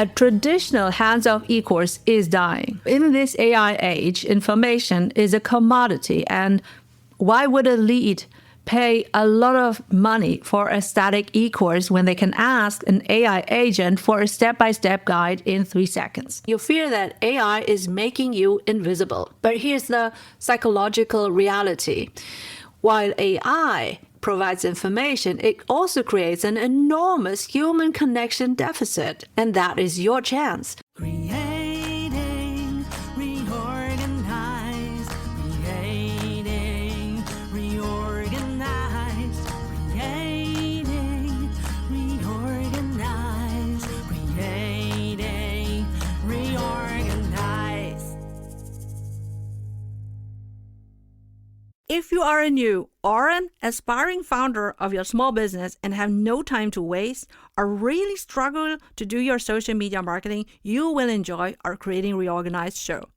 A traditional hands-off e-course is dying. In this AI age, information is a commodity, and why would a lead pay a lot of money for a static e-course when they can ask an AI agent for a step-by-step guide in 3 seconds? You fear that AI is making you invisible. But here's the psychological reality. While AI provides information, it also creates an enormous human connection deficit. And that is your chance. Creating, reorganize, creating, reorganize, creating, reorganize, creating, reorganize. If you are a new or an aspiring founder of your small business and have no time to waste or really struggle to do your social media marketing, you will enjoy our Creating Reorganized show.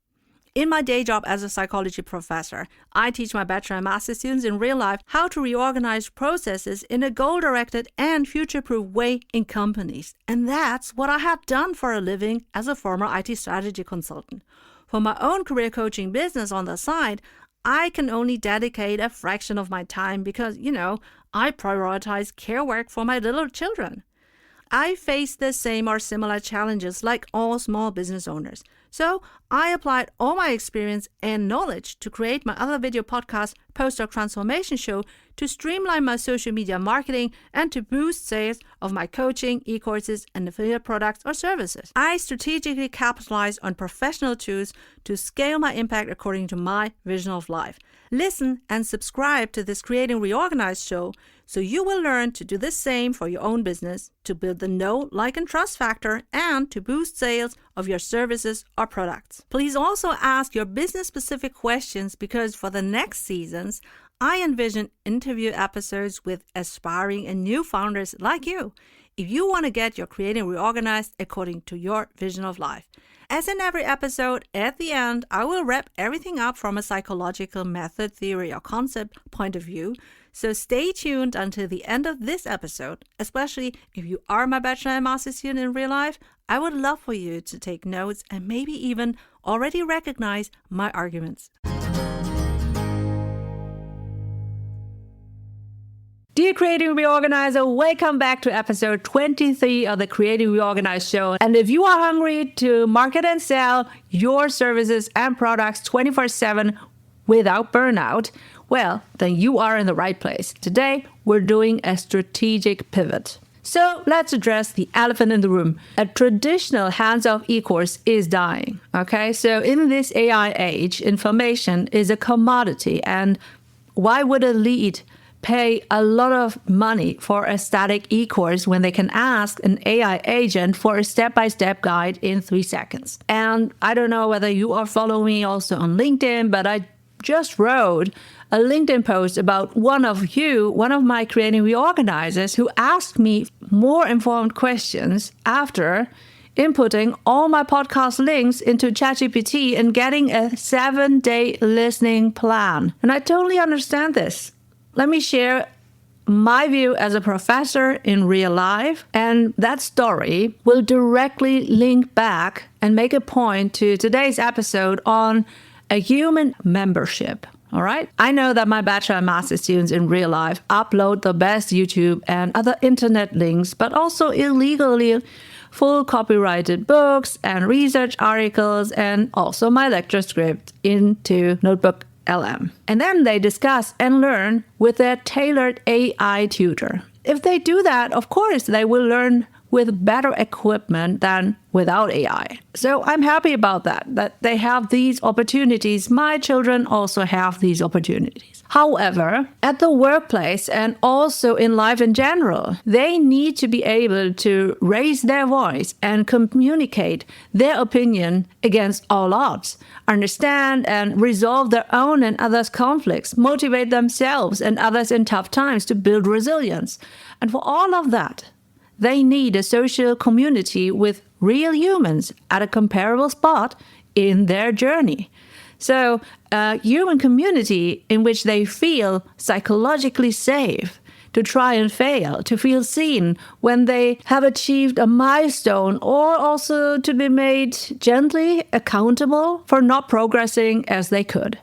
In my day job as a psychology professor, I teach my bachelor and master students in real life how to reorganize processes in a goal-directed and future-proof way in companies. And that's what I have done for a living as a former IT strategy consultant. For my own career coaching business on the side, I can only dedicate a fraction of my time because, I prioritize care work for my little children. I face the same or similar challenges like all small business owners. So I applied all my experience and knowledge to create my other video podcast, Postdoc Transformation Show, to streamline my social media marketing and to boost sales of my coaching, e-courses, and affiliate products or services. I strategically capitalize on professional tools to scale my impact according to my vision of life. Listen and subscribe to this Creating Reorganized show so you will learn to do the same for your own business, to build the know, like, and trust factor, and to boost sales of your services or products. Please also ask your business-specific questions because for the next seasons, I envision interview episodes with aspiring and new founders like you if you want to get your Creating Reorganized according to your vision of life. As in every episode, at the end, I will wrap everything up from a psychological method, theory, or concept point of view. So stay tuned until the end of this episode, especially if you are my bachelor and master student in real life. I would love for you to take notes and maybe even already recognize my arguments. Dear Creating Reorganizer, welcome back to episode 23 of the Creating Reorganized show. And if you are hungry to market and sell your services and products 24/7 without burnout, well, then you are in the right place. Today, we're doing a strategic pivot. So let's address the elephant in the room. A traditional hands-off e-course is dying. Okay, so in this AI age, information is a commodity. And why would a lead pay a lot of money for a static e-course when they can ask an AI agent for a step-by-step guide in 3 seconds? And I don't know whether you are following me also on LinkedIn, but I just wrote a LinkedIn post about one of my Creating Reorganizers, who asked me more informed questions after inputting all my podcast links into ChatGPT and getting a 7-day listening plan. And I totally understand this. Let me share my view as a professor in real life, and that story will directly link back and make a point to today's episode on a human membership. All right. I know that my bachelor and master students in real life upload the best YouTube and other internet links, but also illegally full copyrighted books and research articles, and also my lecture script into Notebook LM. And then they discuss and learn with their tailored AI tutor. If they do that, of course, they will learn with better equipment than without AI. So I'm happy about that they have these opportunities. My children also have these opportunities. However, at the workplace and also in life in general, they need to be able to raise their voice and communicate their opinion against all odds, understand and resolve their own and others' conflicts, motivate themselves and others in tough times to build resilience. And for all of that, they need a social community with real humans at a comparable spot in their journey. So a human community in which they feel psychologically safe to try and fail, to feel seen when they have achieved a milestone, or also to be made gently accountable for not progressing as they could.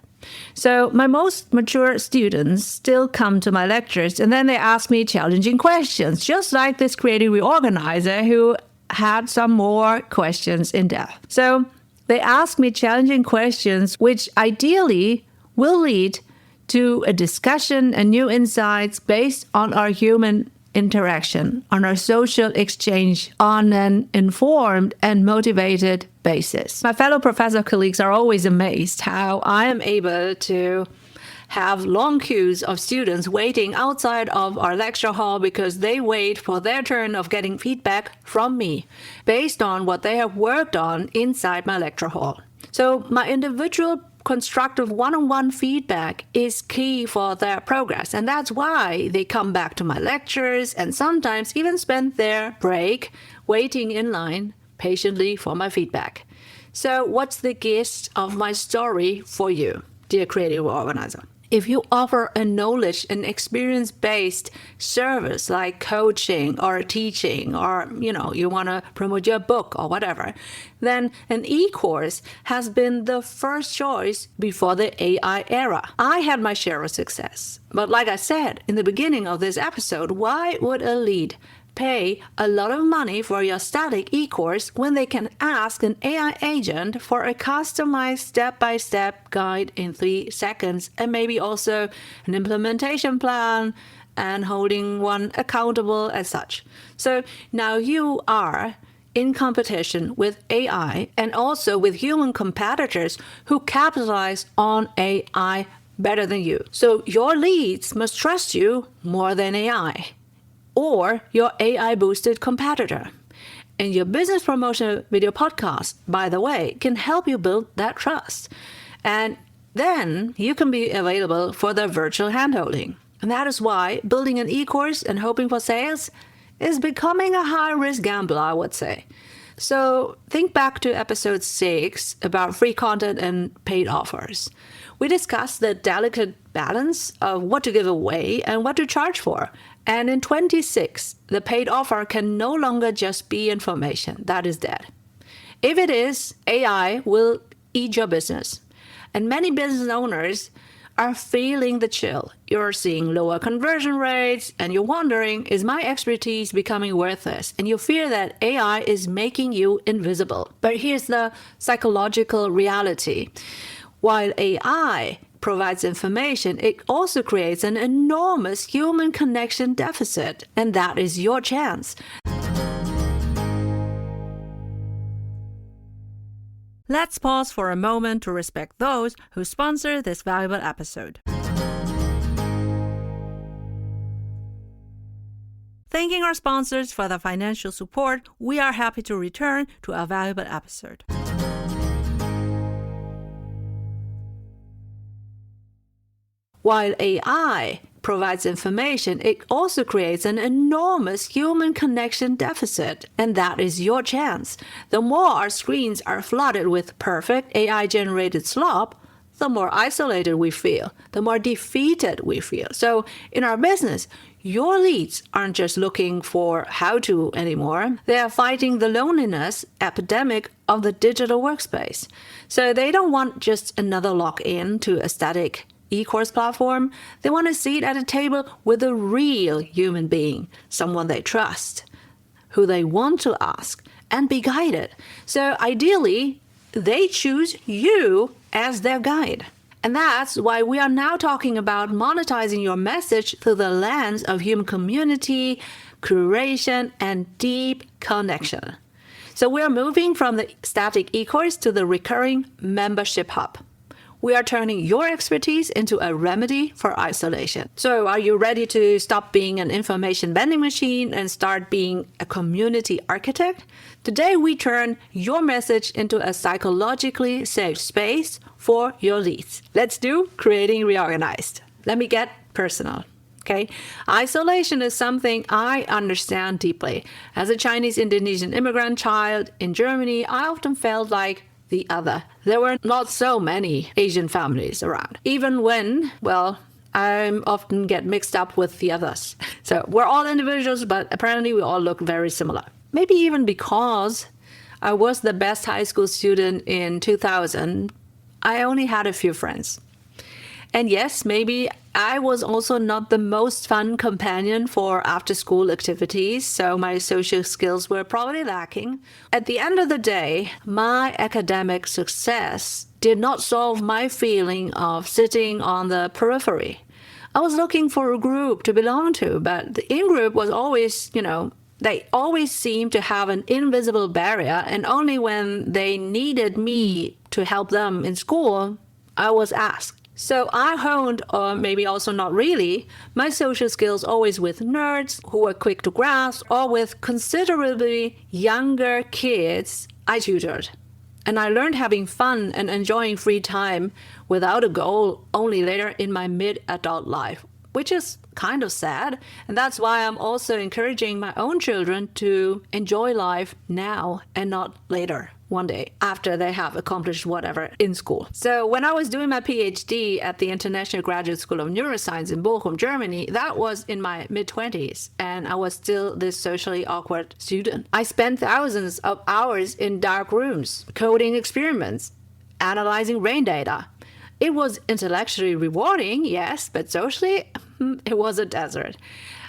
So my most mature students still come to my lectures and then they ask me challenging questions, just like this creative reorganizer who had some more questions in depth. So they ask me challenging questions, which ideally will lead to a discussion and new insights based on our human interaction, on our social exchange, on an informed and motivated basis. My fellow professor colleagues are always amazed how I am able to have long queues of students waiting outside of our lecture hall because they wait for their turn of getting feedback from me based on what they have worked on inside my lecture hall. So my individual constructive one-on-one feedback is key for their progress, and that's why they come back to my lectures and sometimes even spend their break waiting in line patiently for my feedback. So what's the gist of my story for you, dear creative organizer? If you offer a knowledge and experience-based service like coaching or teaching, or you want to promote your book or whatever, then an e-course has been the first choice before the AI era. I had my share of success. But like I said in the beginning of this episode, why would a lead pay a lot of money for your static e-course when they can ask an AI agent for a customized step-by-step guide in 3 seconds, and maybe also an implementation plan and holding one accountable as such? So now you are in competition with AI and also with human competitors who capitalize on AI better than you. So your leads must trust you more than AI. Or your AI-boosted competitor. And your business promotion video podcast, by the way, can help you build that trust. And then you can be available for the virtual handholding. And that is why building an e-course and hoping for sales is becoming a high-risk gamble, I would say. So think back to episode 6 about free content and paid offers. We discussed the delicate balance of what to give away and what to charge for. And in 26, the paid offer can no longer just be information. That is dead. If it is, AI will eat your business. And many business owners are feeling the chill. You're seeing lower conversion rates and you're wondering, is my expertise becoming worthless? And you fear that AI is making you invisible. But here's the psychological reality. While AI provides information, it also creates an enormous human connection deficit, and that is your chance. Let's pause for a moment to respect those who sponsor this valuable episode. Thanking our sponsors for the financial support, we are happy to return to a valuable episode. While AI provides information, it also creates an enormous human connection deficit, and that is your chance. The more our screens are flooded with perfect AI-generated slop, the more isolated we feel, the more defeated we feel. So in our business, your leads aren't just looking for how-to anymore. They are fighting the loneliness epidemic of the digital workspace. So they don't want just another login to a static e-course platform. They want to sit at a table with a real human being, someone they trust, who they want to ask and be guided. So ideally, they choose you as their guide. And that's why we are now talking about monetizing your message through the lens of human community, curation, and deep connection. So we are moving from the static e-course to the recurring membership hub. We are turning your expertise into a remedy for isolation. So are you ready to stop being an information vending machine and start being a community architect? Today, we turn your message into a psychologically safe space for your leads. Let's do Creating Reorganized. Let me get personal. Okay, isolation is something I understand deeply. As a Chinese Indonesian immigrant child in Germany, I often felt like the other. There were not so many Asian families around. Even when, I often get mixed up with the others. So we're all individuals, but apparently we all look very similar. Maybe even because I was the best high school student in 2000, I only had a few friends. And yes, maybe I was also not the most fun companion for after-school activities, so my social skills were probably lacking. At the end of the day, my academic success did not solve my feeling of sitting on the periphery. I was looking for a group to belong to, but the in-group was always, they always seemed to have an invisible barrier, and only when they needed me to help them in school, I was asked. So I honed, or maybe also not really, my social skills always with nerds who were quick to grasp, or with considerably younger kids I tutored. And I learned having fun and enjoying free time without a goal only later in my mid-adult life, which is kind of sad. And that's why I'm also encouraging my own children to enjoy life now and not later, one day, after they have accomplished whatever in school. So when I was doing my PhD at the International Graduate School of Neuroscience in Bochum, Germany, that was in my mid-20s, and I was still this socially awkward student. I spent thousands of hours in dark rooms, coding experiments, analyzing rain data. It was intellectually rewarding, yes, but socially, it was a desert.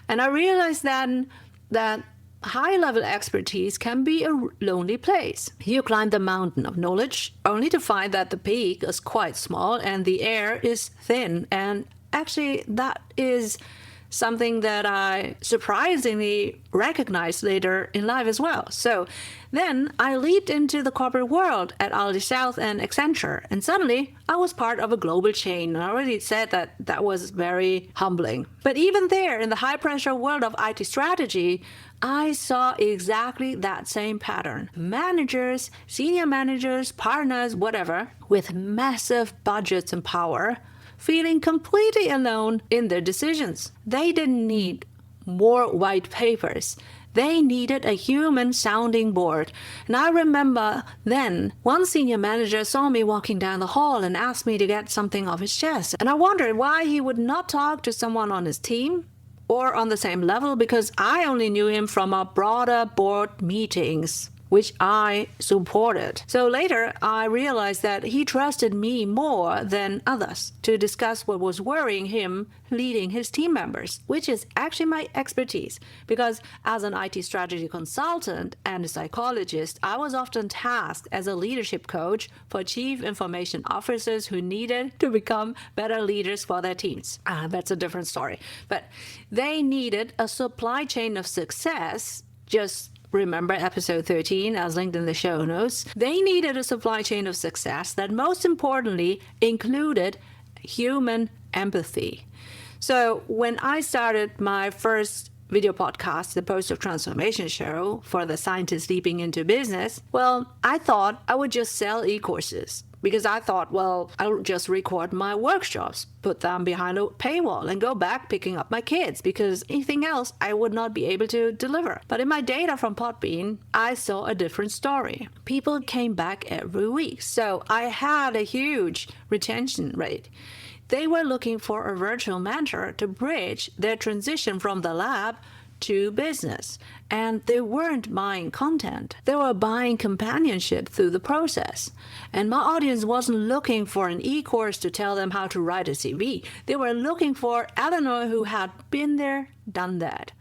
And I realized then that high-level expertise can be a lonely place. You climb the mountain of knowledge only to find that the peak is quite small and the air is thin. And actually, that is something that I surprisingly recognized later in life as well. So then I leaped into the corporate world at Aldi South and Accenture, and suddenly I was part of a global chain. And I already said that was very humbling. But even there, in the high-pressure world of IT strategy, I saw exactly that same pattern. Managers, senior managers, partners, whatever, with massive budgets and power, feeling completely alone in their decisions. They didn't need more white papers. They needed a human sounding board. And I remember then one senior manager saw me walking down the hall and asked me to get something off his chest. And I wondered why he would not talk to someone on his team or on the same level, because I only knew him from our broader board meetings, which I supported. So later, I realized that he trusted me more than others to discuss what was worrying him leading his team members, which is actually my expertise. Because as an IT strategy consultant and a psychologist, I was often tasked as a leadership coach for chief information officers who needed to become better leaders for their teams. That's a different story. But they needed a supply chain of success. Just remember episode 13 as linked in the show notes. They needed a supply chain of success that most importantly included human empathy. So when I started my first video podcast, the Post of Transformation Show for the scientists leaping into business, well, I thought I would just sell e-courses. Because I thought, well, I'll just record my workshops, put them behind a paywall, and go back picking up my kids, because anything else I would not be able to deliver. But in my data from Podbean, I saw a different story. People came back every week, so I had a huge retention rate. They were looking for a virtual mentor to bridge their transition from the lab to business. And they weren't buying content. They were buying companionship through the process. And my audience wasn't looking for an e-course to tell them how to write a CV. They were looking for Eleanor who had been there, done that.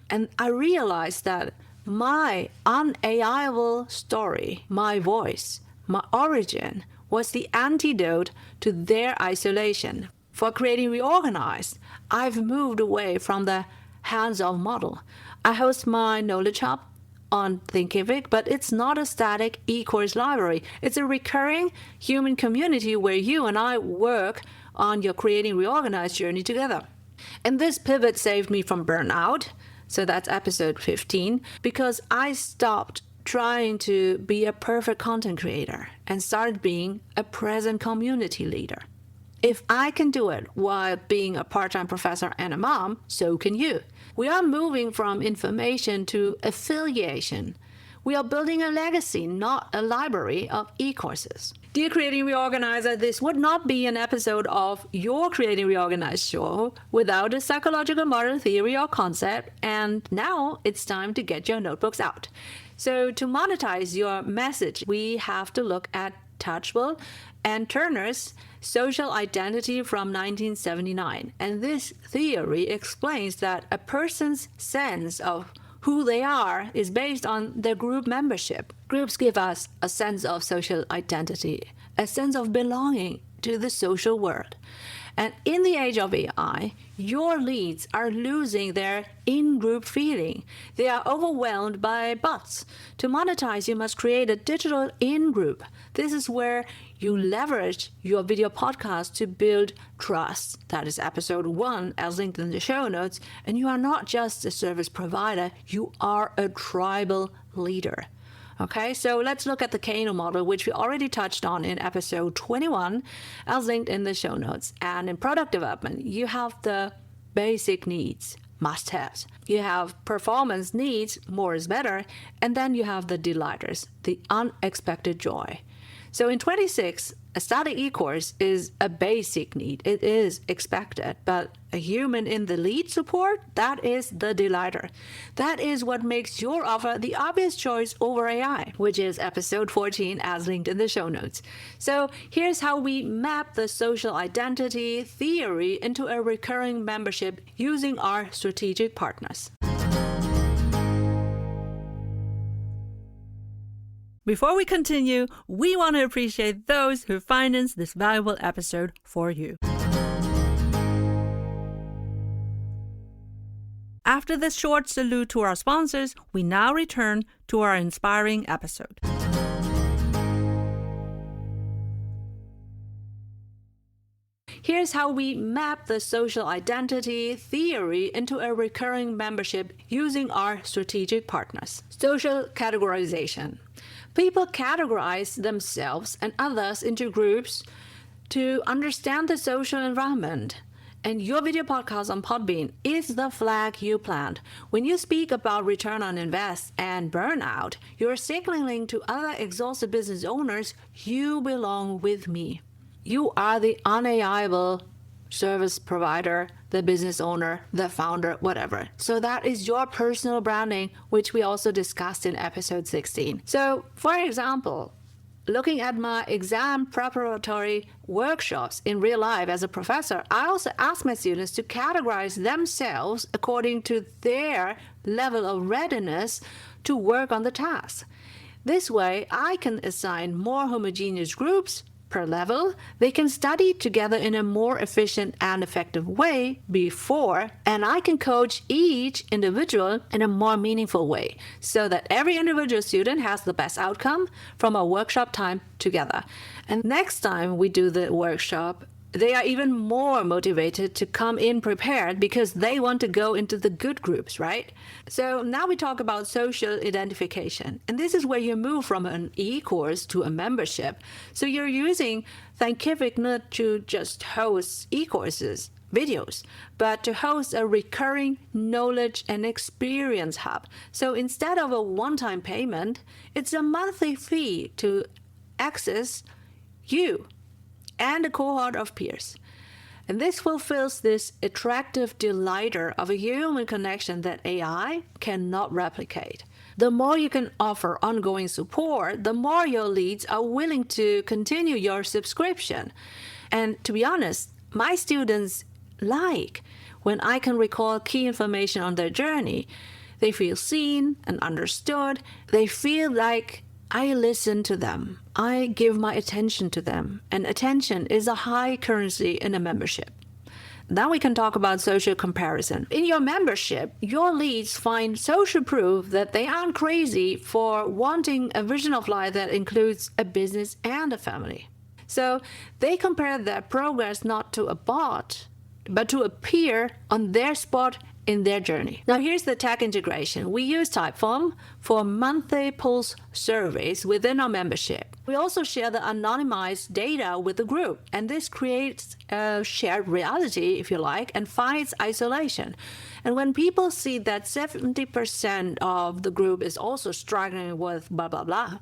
And I realized that my unAIable story, my voice, my origin, was the antidote to their isolation. For Creating Reorganized, I've moved away from the hands-off model. I host my Knowledge Hub on Thinkific, but it's not a static e-course library. It's a recurring human community where you and I work on your Creating Reorganized journey together. And this pivot saved me from burnout, so that's episode 15, because I stopped trying to be a perfect content creator and started being a present community leader. If I can do it while being a part-time professor and a mom, so can you. We are moving from information to affiliation. We are building a legacy, not a library of e-courses. Dear Creating Reorganizer, this would not be an episode of your Creating Reorganized show without a psychological model theory or concept, and now it's time to get your notebooks out. So to monetize your message, we have to look at Touchable and Turner's social identity from 1979. And this theory explains that a person's sense of who they are is based on their group membership. Groups give us a sense of social identity, a sense of belonging to the social world. And in the age of AI, your leads are losing their in-group feeling. They are overwhelmed by bots. To monetize, you must create a digital in-group. This is where you leverage your video podcast to build trust. That is episode 1, as linked in the show notes. And you are not just a service provider, you are a tribal leader. Okay, so let's look at the Kano model, which we already touched on in episode 21, as linked in the show notes. And in product development, you have the basic needs, must-haves. You have performance needs, more is better, and then you have the delighters, the unexpected joy. So in 26, a static e-course is a basic need. It is expected, but a human in the lead support, that is the delighter. That is what makes your offer the obvious choice over AI, which is episode 14 as linked in the show notes. So here's how we map the social identity theory into a recurring membership using our strategic partners. Before we continue, we want to appreciate those who financed this valuable episode for you. After this short salute to our sponsors, we now return to our inspiring episode. Here's how we map the social identity theory into a recurring membership using our strategic partners. Social categorization. People categorize themselves and others into groups to understand the social environment. And your video podcast on Podbean is the flag you plant. When you speak about return on invest and burnout, you're signaling to other exhausted business owners, you belong with me. You are the unalienable service provider, the business owner, the founder, whatever. So that is your personal branding, which we also discussed in episode 16. So for example, looking at my exam preparatory workshops in real life as a professor, I also ask my students to categorize themselves according to their level of readiness to work on the task. This way, I can assign more homogeneous groups per level. They can study together in a more efficient and effective way before, and I can coach each individual in a more meaningful way so that every individual student has the best outcome from a workshop time together. And next time we do the workshop, they are even more motivated to come in prepared because they want to go into the good groups, right? So now we talk about social identification. And this is where you move from an e-course to a membership. So you're using Thinkific not to just host e-courses, videos, but to host a recurring knowledge and experience hub. So instead of a one-time payment, it's a monthly fee to access you and a cohort of peers. And this fulfills this attractive delighter of a human connection that AI cannot replicate. The more you can offer ongoing support, the more your leads are willing to continue your subscription. And to be honest, my students like when I can recall key information on their journey. They feel seen and understood. They feel like I listen to them. I give my attention to them. And attention is a high currency in a membership. Now we can talk about social comparison. In your membership, your leads find social proof that they aren't crazy for wanting a vision of life that includes a business and a family. So they compare their progress not to a bot, but to a peer on their spot in their journey. Now here's the tech integration. We use Typeform for monthly pulse surveys within our membership. We also share the anonymized data with the group, and this creates a shared reality, if you like, and fights isolation. And when people see that 70% of the group is also struggling with blah, blah, blah,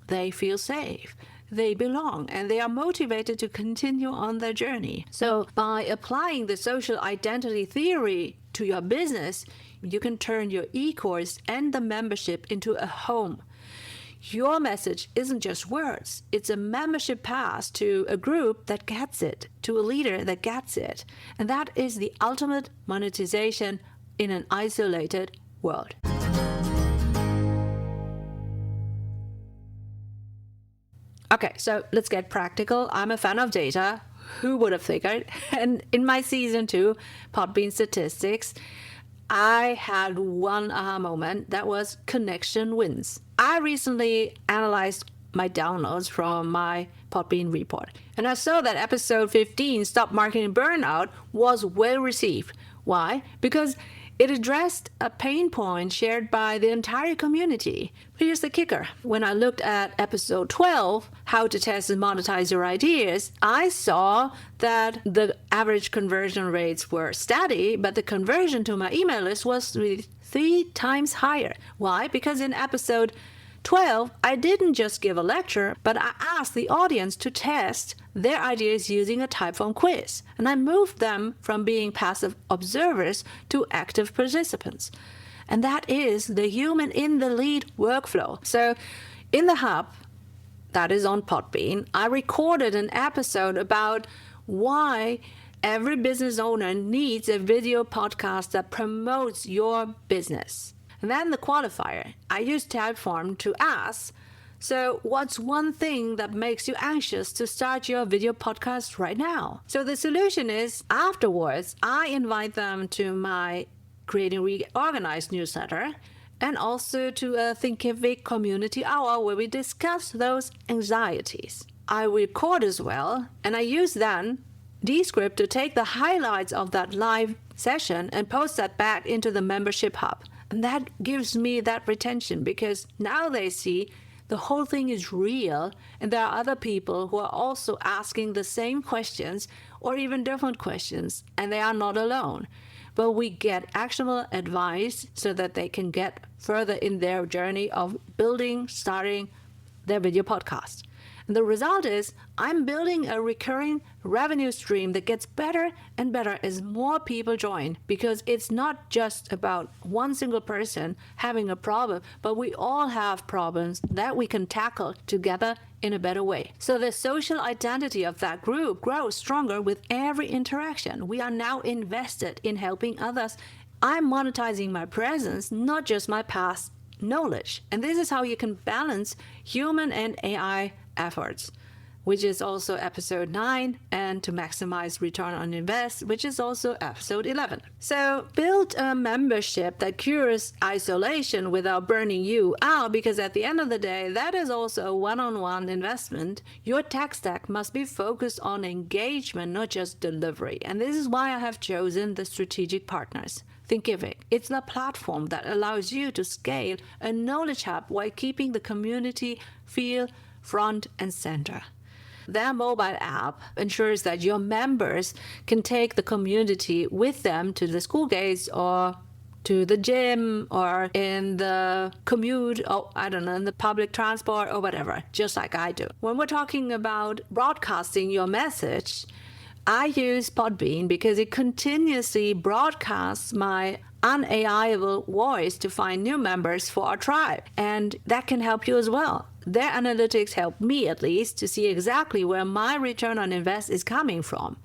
they feel safe. They belong, and they are motivated to continue on their journey. So by applying the social identity theory to your business, you can turn your e-course and the membership into a home. Your message isn't just words. It's a membership pass to a group that gets it, to a leader that gets it. And that is the ultimate monetization in an isolated world. Okay, so let's get practical. I'm a fan of data. Who would have figured? And in my season 2, Podbean Statistics, I had one aha moment. That was connection wins. I recently analyzed my downloads from my Podbean report, and I saw that episode 15, Stop Marketing Burnout, was well received. Why? Because it addressed a pain point shared by the entire community. But here's the kicker. When I looked at episode 12, How to Test and Monetize Your Ideas, I saw that the average conversion rates were steady, but the conversion to my email list was really 3 times higher. Why? Because in episode 12, I didn't just give a lecture, but I asked the audience to test their ideas using a Typeform quiz. And I moved them from being passive observers to active participants. And that is the human in the lead workflow. So in the hub, that is on Podbean, I recorded an episode about why every business owner needs a video podcast that promotes your business. And then the qualifier, I used Typeform to ask, so what's one thing that makes you anxious to start your video podcast right now? So the solution is, afterwards, I invite them to my Creating Reorganized newsletter and also to a Thinkific community hour where we discuss those anxieties. I record as well, and I use then Descript to take the highlights of that live session and post that back into the membership hub. And that gives me that retention because now they see the whole thing is real and there are other people who are also asking the same questions or even different questions, and they are not alone. But we get actionable advice so that they can get further in their journey of starting their video podcast. And the result is I'm building a recurring revenue stream that gets better and better as more people join, because it's not just about one single person having a problem, but we all have problems that we can tackle together in a better way. So the social identity of that group grows stronger with every interaction. We are now invested in helping others. I'm monetizing my presence, not just my past knowledge. And this is how you can balance human and AI efforts, which is also episode 9, and to maximize return on invest, which is also episode 11. So build a membership that cures isolation without burning you out, because at the end of the day, that is also a one-on-one investment. Your tech stack must be focused on engagement, not just delivery. And this is why I have chosen the strategic partners. Thinkific. It's the platform that allows you to scale a knowledge hub while keeping the community feel front and center. Their mobile app ensures that your members can take the community with them to the school gates or to the gym or in the commute, or I don't know, in the public transport or whatever, just like I do. When we're talking about broadcasting your message, I use Podbean because it continuously broadcasts my unAIable voice to find new members for our tribe. And that can help you as well. Their analytics help me, at least, to see exactly where my return on invest is coming from.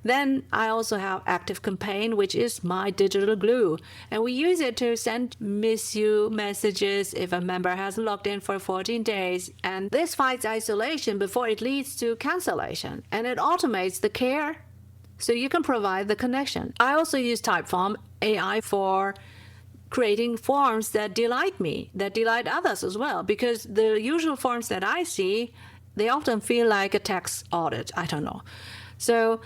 Then I also have Active Campaign, which is my digital glue. And we use it to send miss you messages if a member hasn't logged in for 14 days. And this fights isolation before it leads to cancellation. And it automates the care so you can provide the connection. I also use Typeform AI for creating forms that delight me, that delight others as well, because the usual forms that I see, they often feel like a tax audit. I don't know. So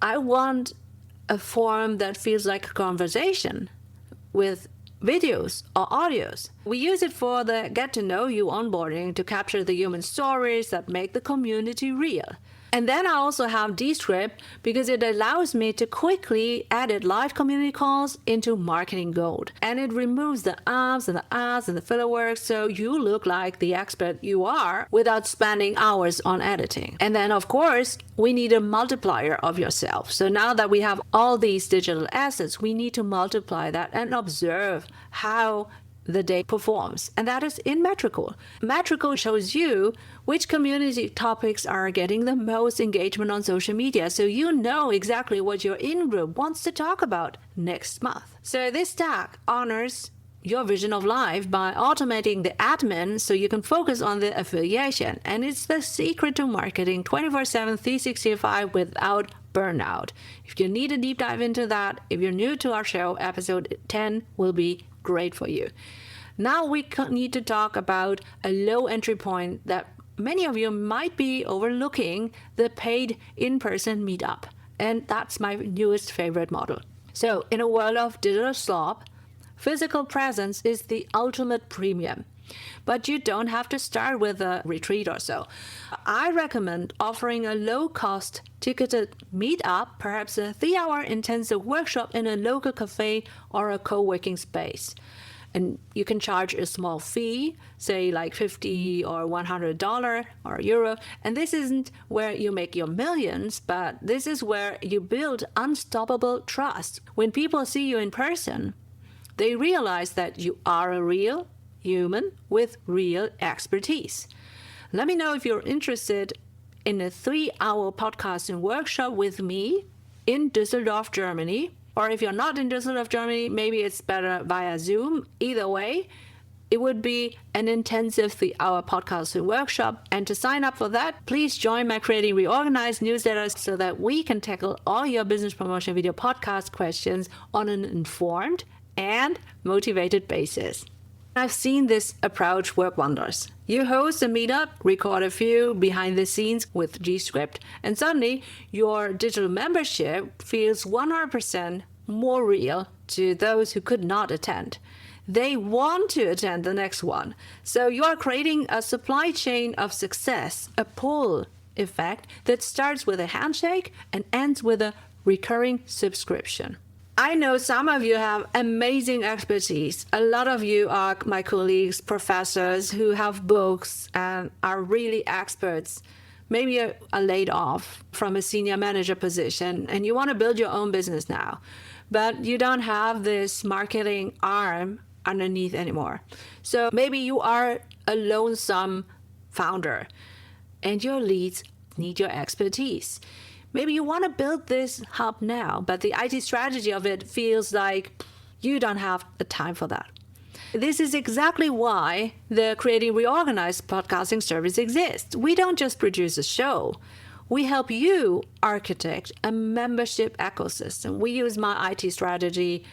I want a form that feels like a conversation with videos or audios. We use it for the get to know you onboarding to capture the human stories that make the community real. And then I also have Descript because it allows me to quickly edit live community calls into marketing gold. And it removes the ups and the ads and the filler work so you look like the expert you are without spending hours on editing. And then of course, we need a multiplier of yourself. So now that we have all these digital assets, we need to multiply that and observe how the day performs, and that is in Metrical. Metrical shows you which community topics are getting the most engagement on social media, so you know exactly what your in-group wants to talk about next month. So this stack honors your vision of life by automating the admin so you can focus on the affiliation, and it's the secret to marketing 24/7, 365 without burnout. If you need a deep dive into that, if you're new to our show, episode 10 will be great for you. Now we need to talk about a low entry point that many of you might be overlooking, the Paid In-Person Meetup. And that's my newest favorite model. So in a world of digital slop, physical presence is the ultimate premium. But you don't have to start with a retreat or so. I recommend offering a low-cost ticketed meetup, perhaps a 3-hour intensive workshop in a local cafe or a co-working space. And you can charge a small fee, say like $50 or $100 or euro. And this isn't where you make your millions, but this is where you build unstoppable trust. When people see you in person, they realize that you are a real human with real expertise. Let me know if you're interested in a 3-hour podcasting workshop with me in Düsseldorf, Germany. Or if you're not in Düsseldorf, Germany, maybe it's better via Zoom. Either way, it would be an intensive 3-hour podcasting workshop. And to sign up for that, please join my Creating Reorganized newsletter so that we can tackle all your business promotion video podcast questions on an informed and motivated basis. I've seen this approach work wonders. You host a meetup, record a few behind the scenes with Descript, and suddenly your digital membership feels 100% more real to those who could not attend. They want to attend the next one. So you are creating a supply chain of success, a pull effect that starts with a handshake and ends with a recurring subscription. I know some of you have amazing expertise. A lot of you are my colleagues, professors who have books and are really experts. Maybe you are laid off from a senior manager position and you want to build your own business now, but you don't have this marketing arm underneath anymore. So maybe you are a lonesome founder and your leads need your expertise. Maybe you want to build this hub now, but the IT strategy of it feels like you don't have the time for that. This is exactly why the Creating Reorganized podcasting service exists. We don't just produce a show. We help you architect a membership ecosystem. We use my IT strategy,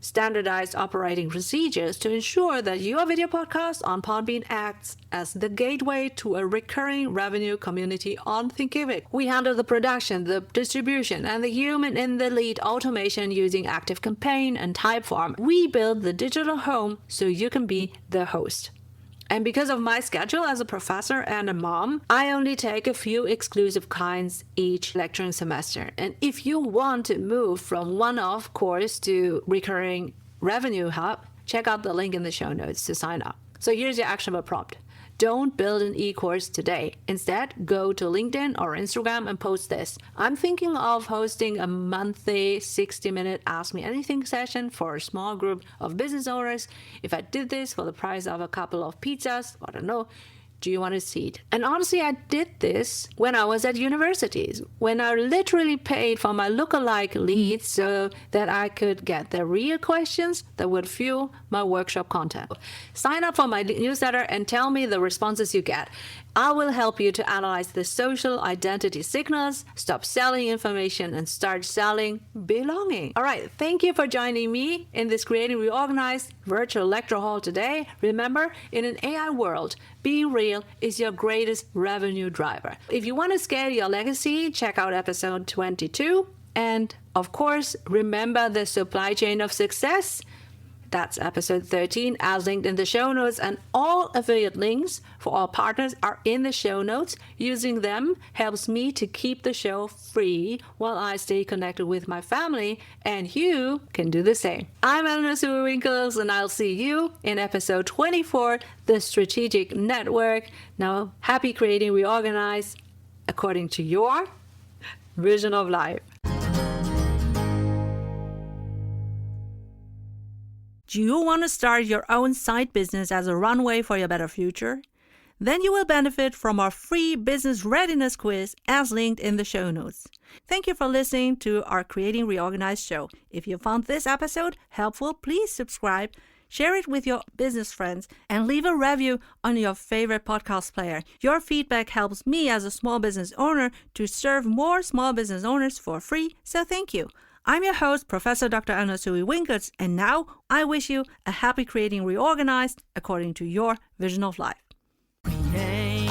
standardized operating procedures to ensure that your video podcast on Podbean acts as the gateway to a recurring revenue community on Thinkific. We handle the production, the distribution, and the human in the lead automation using ActiveCampaign and Typeform. We build the digital home so you can be the host. And because of my schedule as a professor and a mom, I only take a few exclusive clients each lecturing semester. And if you want to move from one-off course to recurring revenue hub, check out the link in the show notes to sign up. So here's your actionable prompt. Don't build an e-course today. Instead, go to LinkedIn or Instagram and post this. I'm thinking of hosting a monthly 60-minute Ask Me Anything session for a small group of business owners. If I did this for the price of a couple of pizzas, I don't know, do you want to see it? And honestly, I did this when I was at universities, when I literally paid for my lookalike leads so that I could get the real questions that would fuel my workshop content. Sign up for my newsletter and tell me the responses you get. I will help you to analyze the social identity signals, stop selling information, and start selling belonging. All right, thank you for joining me in this Creating Reorganized virtual lecture hall today. Remember, in an AI world, being real is your greatest revenue driver. If you want to scale your legacy, check out episode 22. And of course, remember the supply chain of success. That's episode 13, as linked in the show notes, and all affiliate links for all partners are in the show notes. Using them helps me to keep the show free while I stay connected with my family, and you can do the same. I'm Eleanor Soei-Winkels, and I'll see you in episode 24, The Strategic Network. Now, happy creating reorganize according to your vision of life. Do you want to start your own side business as a runway for your better future? Then you will benefit from our free business readiness quiz as linked in the show notes. Thank you for listening to our Creating Reorganized show. If you found this episode helpful, please subscribe, share it with your business friends, and leave a review on your favorite podcast player. Your feedback helps me as a small business owner to serve more small business owners for free, so thank you. I'm your host, Professor Dr. Eleanor Soei-Winkels, and now I wish you a happy creating reorganized according to your vision of life. Creating